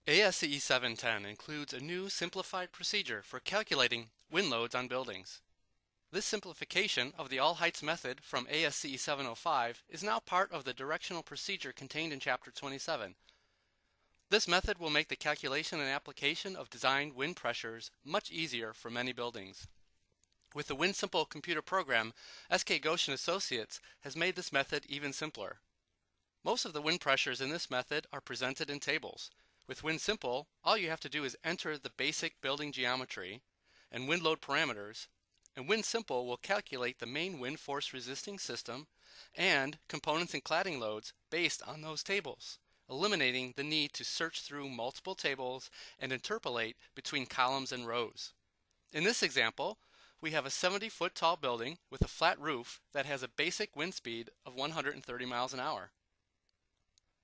ASCE 710 includes a new simplified procedure for calculating wind loads on buildings. This simplification of the all heights method from ASCE 705 is now part of the directional procedure contained in Chapter 27. This method will make the calculation and application of designed wind pressures much easier for many buildings. With the WinSimple computer program, SK Goshen Associates has made this method even simpler. Most of the wind pressures in this method are presented in tables. With WinSimple, all you have to do is enter the basic building geometry and wind load parameters, and WinSimple will calculate the main wind force resisting system and components and cladding loads based on those tables, eliminating the need to search through multiple tables and interpolate between columns and rows. In this example, we have a 70-foot tall building with a flat roof that has a basic wind speed of 130 miles an hour.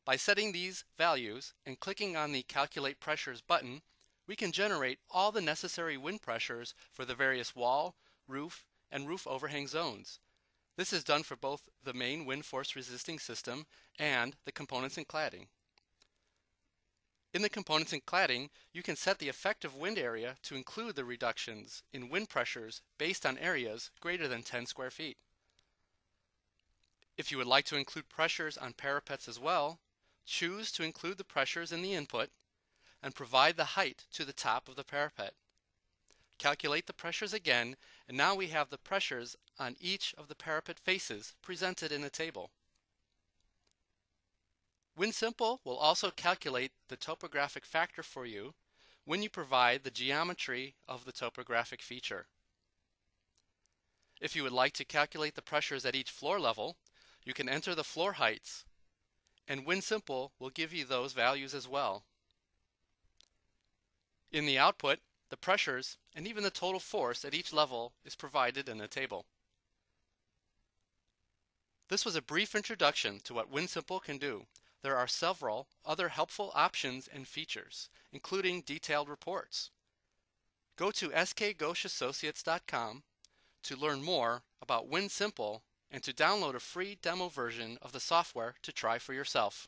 By setting these values and clicking on the Calculate Pressures button, we can generate all the necessary wind pressures for the various wall, roof, and roof overhang zones. This is done for both the main wind force resisting system and the components and cladding. In the components and cladding, you can set the effective wind area to include the reductions in wind pressures based on areas greater than 10 square feet. If you would like to include pressures on parapets as well, choose to include the pressures in the input and provide the height to the top of the parapet. Calculate the pressures again, and now we have the pressures on each of the parapet faces presented in a table. WinSimple will also calculate the topographic factor for you when you provide the geometry of the topographic feature. If you would like to calculate the pressures at each floor level, you can enter the floor heights, and WinSimple will give you those values as well. In the output, the pressures and even the total force at each level is provided in a table. This was a brief introduction to what WinSimple can do. There are several other helpful options and features, including detailed reports. Go to skgoshassociates.com to learn more about WinSimple and to download a free demo version of the software to try for yourself.